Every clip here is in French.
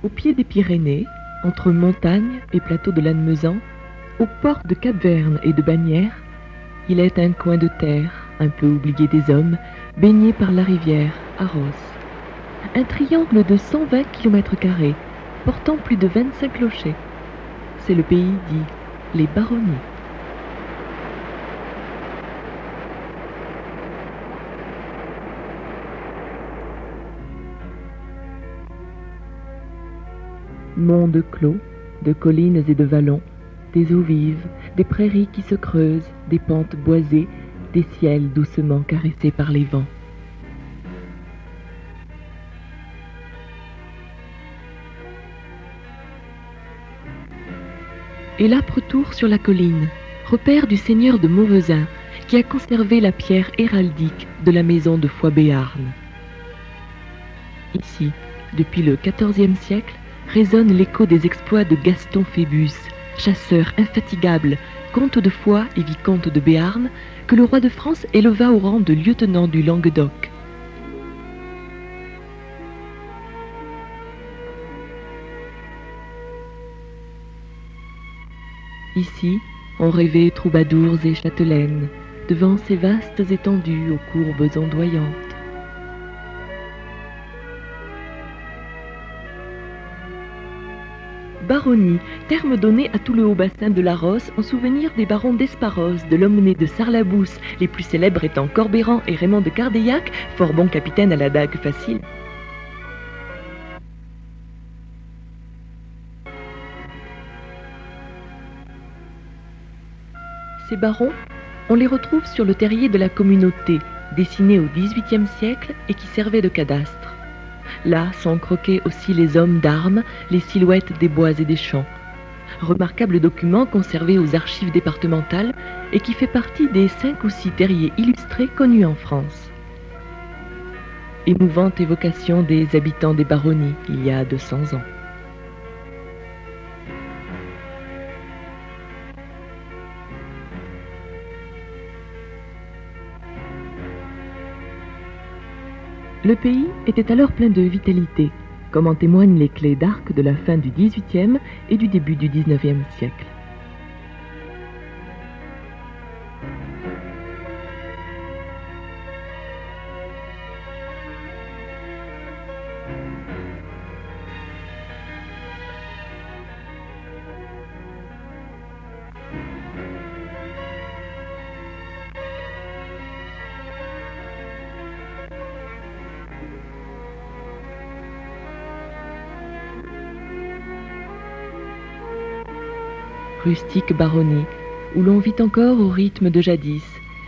Au pied des Pyrénées, entre montagnes et plateaux de Lannemezan, aux portes de Cap-Verne et de Bagnères, il est un coin de terre, un peu oublié des hommes, baigné par la rivière Arros. Un triangle de 120 km², portant plus de 25 clochers. C'est le pays dit les Baronnies. Monde clos, de collines et de vallons, des eaux vives, des prairies qui se creusent, des pentes boisées, des ciels doucement caressés par les vents. Et l'âpre tour sur la colline, repère du seigneur de Mauvezin, qui a conservé la pierre héraldique de la maison de Foix-Béarn. Ici, depuis le XIVe siècle, résonne l'écho des exploits de Gaston Phébus, chasseur infatigable, comte de Foix et vicomte de Béarn, que le roi de France éleva au rang de lieutenant du Languedoc. Ici, on rêvait troubadours et châtelaines, devant ces vastes étendues aux courbes ondoyantes. Baronnie, terme donné à tout le haut bassin de la Rosse en souvenir des barons d'Esparos, de l'Aumônier de Sarlabous, les plus célèbres étant Corbéran et Raymond de Cardeillac, fort bons capitaines à la dague facile. Ces barons, on les retrouve sur le terrier de la communauté, dessiné au XVIIIe siècle et qui servait de cadastre. Là sont croqués aussi les hommes d'armes, les silhouettes des bois et des champs. Remarquable document conservé aux archives départementales et qui fait partie des 5 ou 6 terriers illustrés connus en France. Émouvante évocation des habitants des baronnies il y a 200 ans. Le pays était alors plein de vitalité, comme en témoignent les clés d'arc de la fin du XVIIIe et du début du XIXe siècle. Rustique baronnie, où l'on vit encore au rythme de jadis,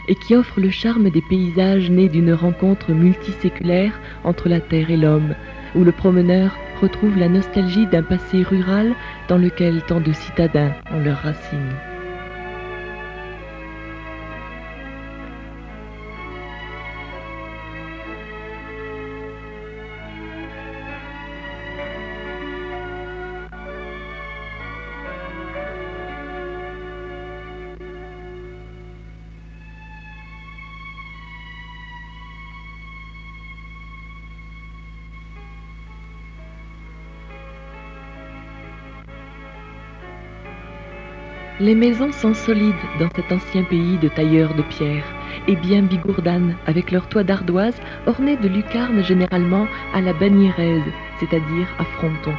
et qui offre le charme des paysages nés d'une rencontre multiséculaire entre la terre et l'homme, où le promeneur retrouve la nostalgie d'un passé rural dans lequel tant de citadins ont leurs racines. Les maisons sont solides dans cet ancien pays de tailleurs de pierre et bien bigourdanes avec leurs toits d'ardoise ornés de lucarnes généralement à la bagnéraise, c'est-à-dire à fronton.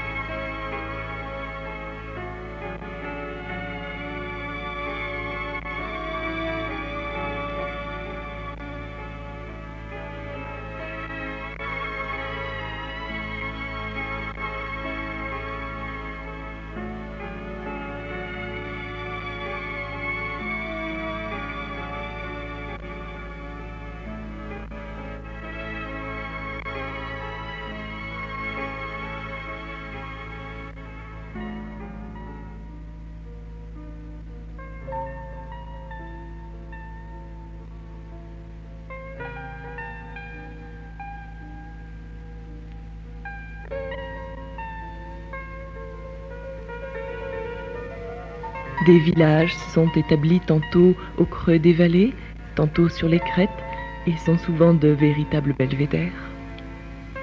Des villages se sont établis tantôt au creux des vallées, tantôt sur les crêtes, et sont souvent de véritables belvédères.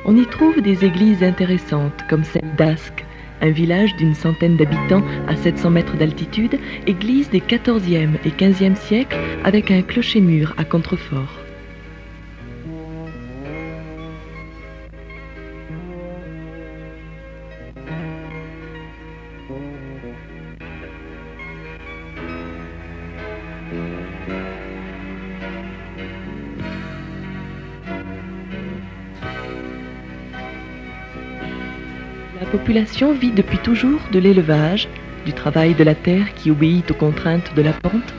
On y trouve des églises intéressantes, comme celle d'Ascq, un village d'une centaine d'habitants à 700 mètres d'altitude, église des XIVe et XVe siècles avec un clocher-mur à contrefort. La population vit depuis toujours de l'élevage, du travail de la terre qui obéit aux contraintes de la pente,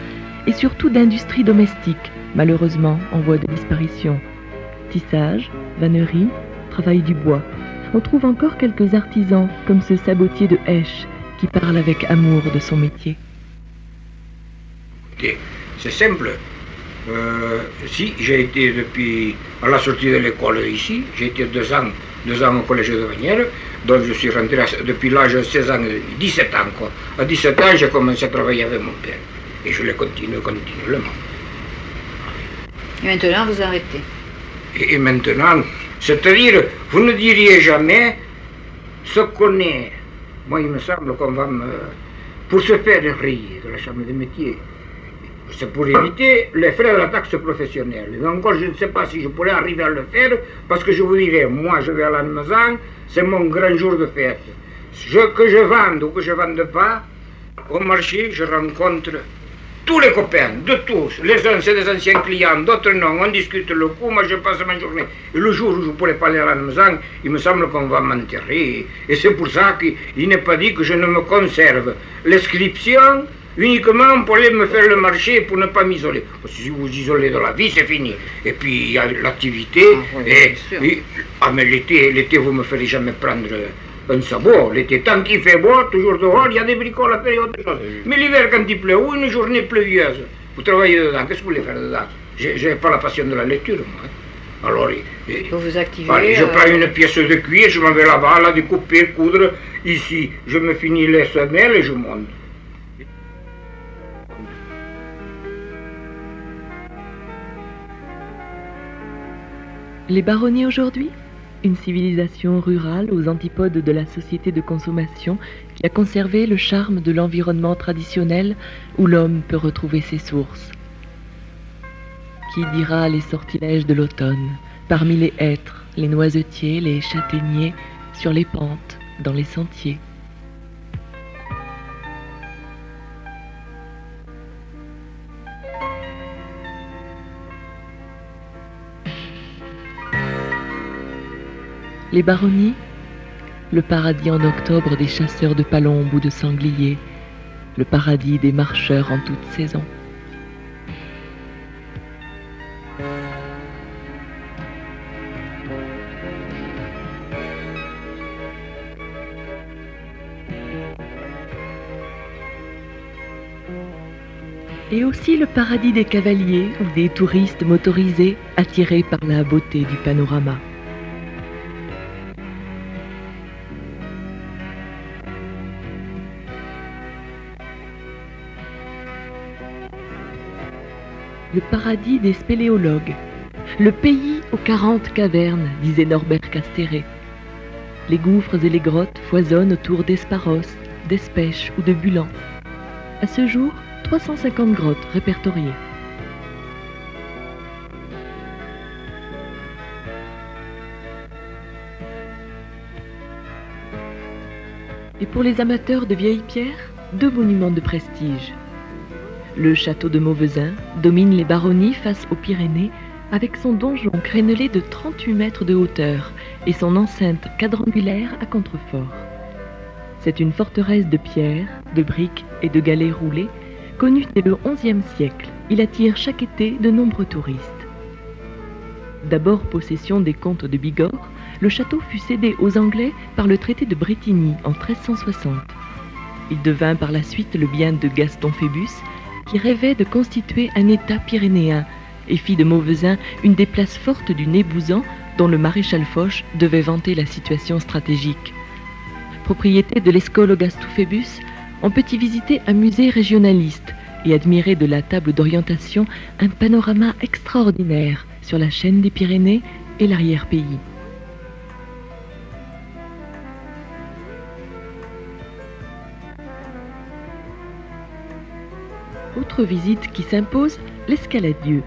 et surtout d'industries domestiques, malheureusement en voie de disparition. Tissage, vannerie, travail du bois. On trouve encore quelques artisans, comme ce sabotier de Esch, qui parle avec amour de son métier. C'est simple. Si j'ai été depuis à la sortie de l'école ici, j'ai été 2 ans au collège de Bagnères, donc je suis rentré depuis l'âge de 16 ans, 17 ans quoi. À 17 ans, j'ai commencé à travailler avec mon père et je l'ai continué continuellement. Et maintenant, vous arrêtez. Et maintenant, c'est-à-dire, vous ne diriez jamais ce qu'on est. Moi, il me semble qu'on va pour se faire rire de la chambre des métiers. C'est pour éviter les frais de la taxe professionnelle. Et encore, je ne sais pas si je pourrais arriver à le faire, parce que je vous dirais, moi je vais à la maison, c'est mon grand jour de fête. Que je vende ou que je ne vende pas, au marché, je rencontre tous les copains, de tous. Les uns, c'est des anciens clients, d'autres non. On discute le coup, moi je passe ma journée. Et le jour où je pourrais pas aller à la maison, il me semble qu'on va m'enterrer. Et c'est pour ça qu'il n'est pas dit que je ne me conserve l'inscription uniquement pour aller me faire le marché pour ne pas m'isoler. Si vous vous isolez de la vie, c'est fini. Et puis il y a l'activité. Mais l'été, vous ne me ferez jamais prendre un sabot. L'été, tant qu'il fait beau, toujours dehors, il y a des bricoles à faire et autre chose. Mais l'hiver, quand il pleut, ou une journée pluvieuse, vous travaillez dedans, qu'est-ce que vous voulez faire dedans? J'ai pas la passion de la lecture, moi. Alors, vous activez, allez, je prends une pièce de cuir, je m'en vais là-bas, la découper, coudre. Ici, je me finis les semelles et je monte. Les baronnies aujourd'hui? Une civilisation rurale aux antipodes de la société de consommation qui a conservé le charme de l'environnement traditionnel où l'homme peut retrouver ses sources. Qui dira les sortilèges de l'automne, parmi les hêtres, les noisetiers, les châtaigniers, sur les pentes, dans les sentiers. Les baronnies, le paradis en octobre des chasseurs de palombes ou de sangliers, le paradis des marcheurs en toute saison. Et aussi le paradis des cavaliers ou des touristes motorisés attirés par la beauté du panorama. Le paradis des spéléologues, le pays aux 40 cavernes, disait Norbert Castéré. Les gouffres et les grottes foisonnent autour d'Esparos, d'Espèche ou de Bulan. À ce jour, 350 grottes répertoriées. Et pour les amateurs de vieilles pierres, 2 monuments de prestige. Le château de Mauvezin domine les baronnies face aux Pyrénées avec son donjon crénelé de 38 mètres de hauteur et son enceinte quadrangulaire à contrefort. C'est une forteresse de pierre, de briques et de galets roulés, connue dès le XIe siècle. Il attire chaque été de nombreux touristes. D'abord possession des comtes de Bigorre, le château fut cédé aux Anglais par le traité de Brétigny en 1360. Il devint par la suite le bien de Gaston Phébus, qui rêvait de constituer un État pyrénéen et fit de Mauvezin une des places fortes du Nébouzan dont le maréchal Foch devait vanter la situation stratégique. Propriété de l'escole Gaston Phébus, on peut y visiter un musée régionaliste et admirer de la table d'orientation un panorama extraordinaire sur la chaîne des Pyrénées et l'arrière-pays. Autre visite qui s'impose, l'Escaladieu,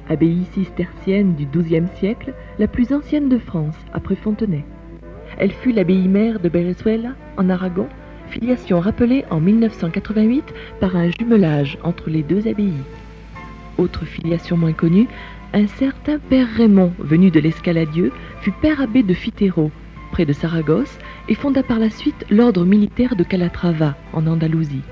abbaye cistercienne du XIIe siècle, la plus ancienne de France, après Fontenay. Elle fut l'abbaye mère de Berezuela, en Aragon, filiation rappelée en 1988 par un jumelage entre les deux abbayes. Autre filiation moins connue, un certain Père Raymond, venu de l'Escaladieu, fut père abbé de Fitero, près de Saragosse, et fonda par la suite l'ordre militaire de Calatrava, en Andalousie.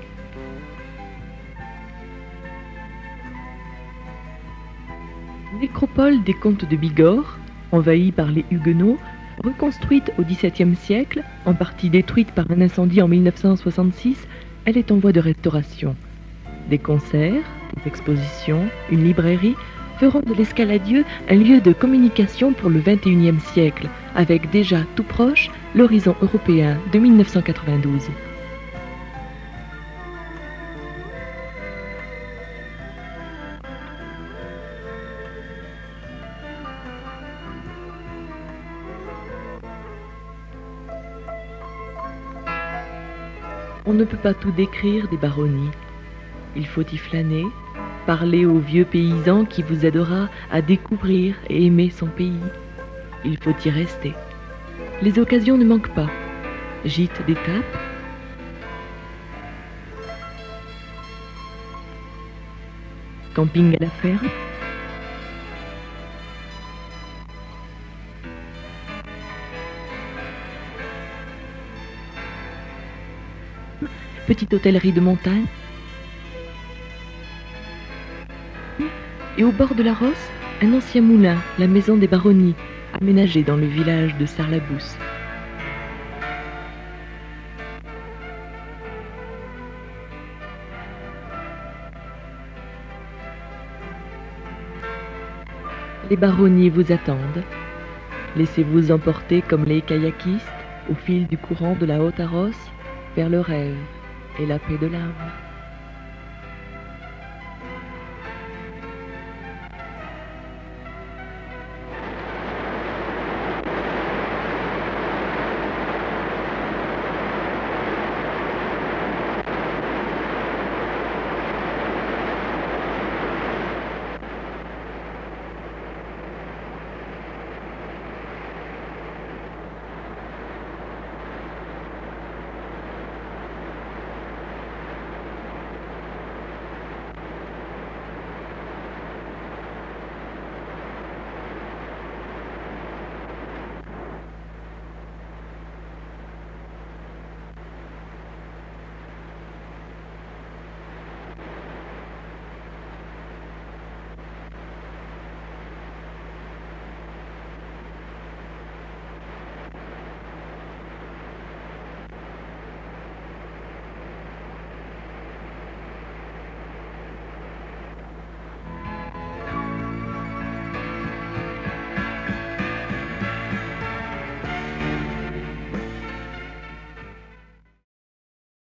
Nécropole des comtes de Bigorre, envahie par les Huguenots, reconstruite au XVIIe siècle, en partie détruite par un incendie en 1966, elle est en voie de restauration. Des concerts, des expositions, une librairie feront de l'Escaladieu un lieu de communication pour le XXIe siècle, avec déjà tout proche l'horizon européen de 1992. On ne peut pas tout décrire des baronnies. Il faut y flâner, parler au vieux paysan qui vous aidera à découvrir et aimer son pays. Il faut y rester. Les occasions ne manquent pas. Gîtes d'étape, camping à la ferme, petite hôtellerie de montagne, et au bord de la Rosse, un ancien moulin, la maison des baronnies, aménagée dans le village de Sarlabousse. Les baronnies vous attendent. Laissez-vous emporter comme les kayakistes au fil du courant de la Haute Arosse vers le rêve et la paix de l'âme.